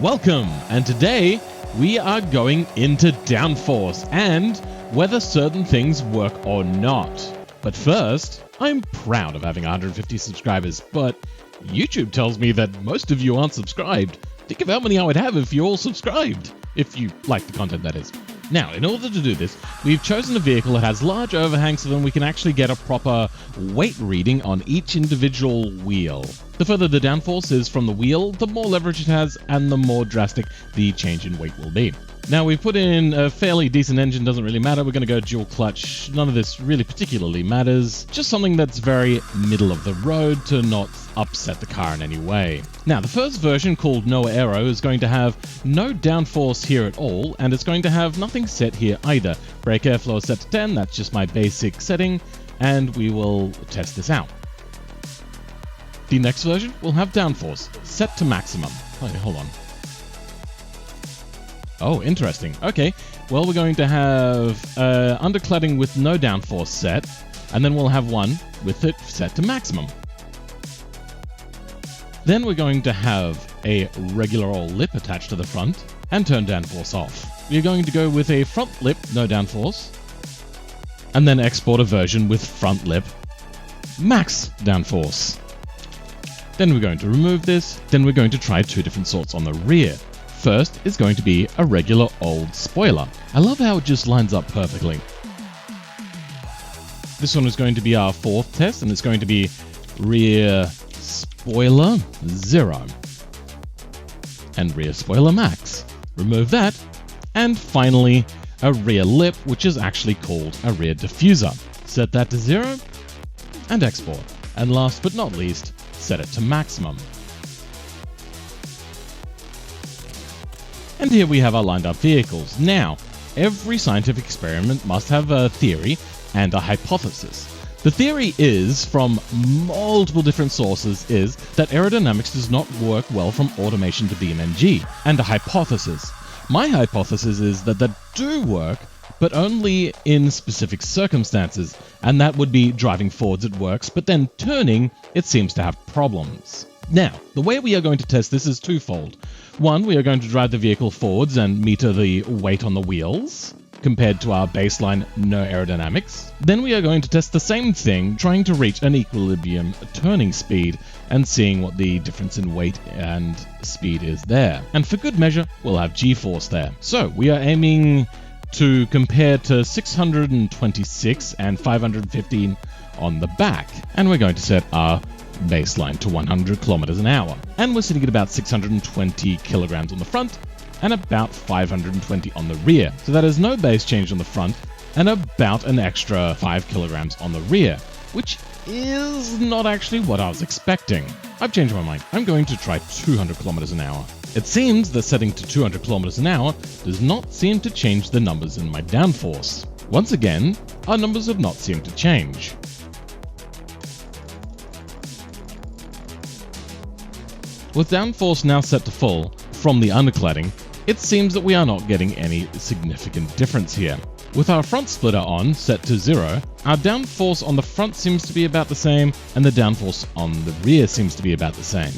Welcome, and today we are going into Downforce and whether certain things work or not. But first, I'm proud of having 150 subscribers, but YouTube tells me that most of you aren't subscribed. Think of how many I would have if you all subscribed. If you like the content, that is. Now, in order to do this, we've chosen a vehicle that has large overhangs so that we can actually get a proper weight reading on each individual wheel. The further the downforce is from the wheel, the more leverage it has and the more drastic the change in weight will be. Now, we've put in a fairly decent engine, doesn't really matter. We're going to go dual clutch. None of this really particularly matters. Just something that's very middle of the road to not upset the car in any way. Now, the first version, called No Aero, is going to have no downforce here at all, and it's going to have nothing set here either. Brake airflow is set to 10, that's just my basic setting, and we will test this out. The next version will have downforce set to maximum. Oh, hold on. Oh, interesting. Okay, well, we're going to have undercladding with no downforce set, and then we'll have one with it set to maximum. Then we're going to have a regular old lip attached to the front and turn downforce off. We're going to go with a front lip, no downforce, and then export a version with front lip, max downforce. Then we're going to remove this, then we're going to try two different sorts on the rear. First is going to be a regular old spoiler. I love how it just lines up perfectly. This one is going to be our fourth test, and it's going to be rear spoiler 0 and rear spoiler max. Remove that, and finally a rear lip, which is actually called a rear diffuser. Set that to 0 and export. And last but not least, set it to maximum. And here we have our lined up vehicles. Now, every scientific experiment must have a theory and a hypothesis. The theory is, from multiple different sources, is that aerodynamics does not work well from automation to BeamNG. And a hypothesis. My hypothesis is that they do work, but only in specific circumstances. And that would be driving forwards it works, but then turning, it seems to have problems. Now, the way we are going to test this is twofold. One, we are going to drive the vehicle forwards and meter the weight on the wheels, compared to our baseline no aerodynamics. Then we are going to test the same thing, trying to reach an equilibrium turning speed and seeing what the difference in weight and speed is there. And for good measure, we'll have G-force there. So we are aiming to compare to 626 and 515 on the back. And we're going to set our baseline to 100 kilometers an hour. And we're sitting at about 620 kilograms on the front and about 520 on the rear. So that is no base change on the front and about an extra 5 kilograms on the rear, which is not actually what I was expecting. I've changed my mind. I'm going to try 200 kilometers an hour. It seems that setting to 200 kilometers an hour does not seem to change the numbers in my downforce. Once again, our numbers have not seemed to change. With downforce now set to full from the undercladding, it seems that we are not getting any significant difference here. With our front splitter on, set to 0, our downforce on the front seems to be about the same, and the downforce on the rear seems to be about the same.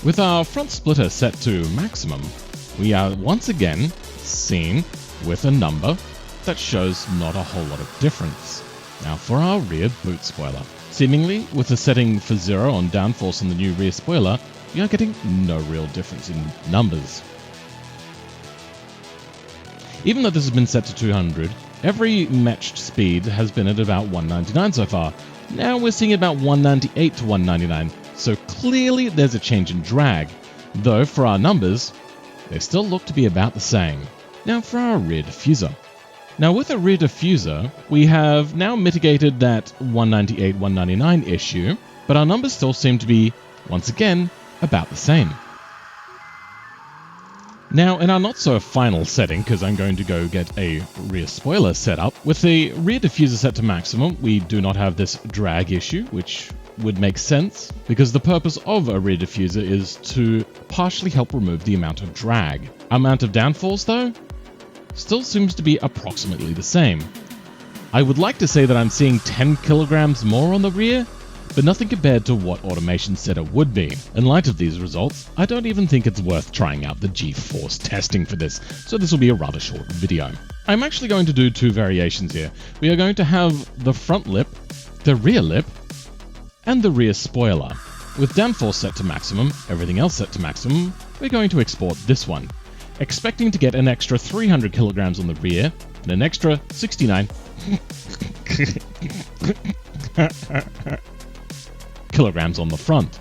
With our front splitter set to maximum, we are once again seen with a number that shows not a whole lot of difference. Now for our rear boot spoiler. Seemingly, with the setting for 0 on downforce on the new rear spoiler, we are getting no real difference in numbers. Even though this has been set to 200, every matched speed has been at about 199 so far. Now we're seeing about 198 to 199, so clearly there's a change in drag, though for our numbers, they still look to be about the same. Now for our rear diffuser. Now with a rear diffuser, we have now mitigated that 198, 199 issue, but our numbers still seem to be, once again, about the same. Now in our not so final setting, because I'm going to go get a rear spoiler set up, with the rear diffuser set to maximum, we do not have this drag issue, which would make sense, because the purpose of a rear diffuser is to partially help remove the amount of drag. Amount of downforce though, still seems to be approximately the same. I would like to say that I'm seeing 10 kilograms more on the rear, but nothing compared to what automation setup would be. In light of these results, I don't even think it's worth trying out the G-force testing for this, so this will be a rather short video. I'm actually going to do two variations here. We are going to have the front lip, the rear lip, and the rear spoiler. With downforce set to maximum, everything else set to maximum, we're going to export this one, expecting to get an extra 300 kilograms on the rear and an extra 69 kilograms on the front.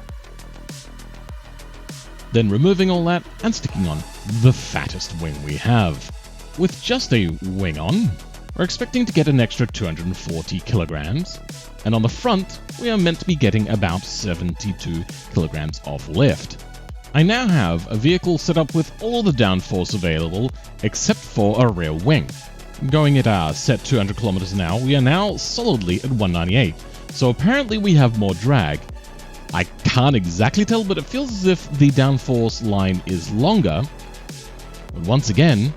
Then removing all that and sticking on the fattest wing we have. With just a wing on, we're expecting to get an extra 240 kilograms, and on the front, we are meant to be getting about 72 kilograms of lift. I now have a vehicle set up with all the downforce available except for a rear wing. Going at our set 200 kilometers an hour, we are now solidly at 198, so apparently we have more drag. I can't exactly tell, but it feels as if the downforce line is longer, but once again,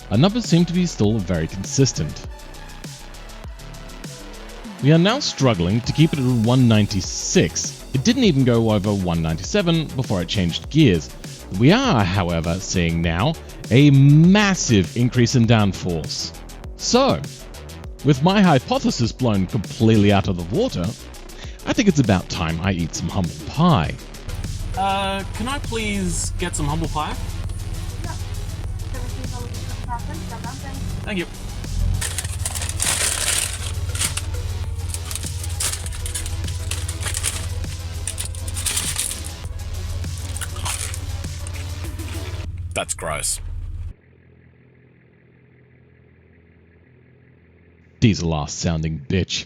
our numbers seem to be still very consistent. We are now struggling to keep it at 196. It didn't even go over 197 before it changed gears. We are, however, seeing now a massive increase in downforce. So, with my hypothesis blown completely out of the water, I think it's about time I eat some humble pie. Can I please get some humble pie? Yeah. Thank you. That's gross. Diesel ass sounding bitch.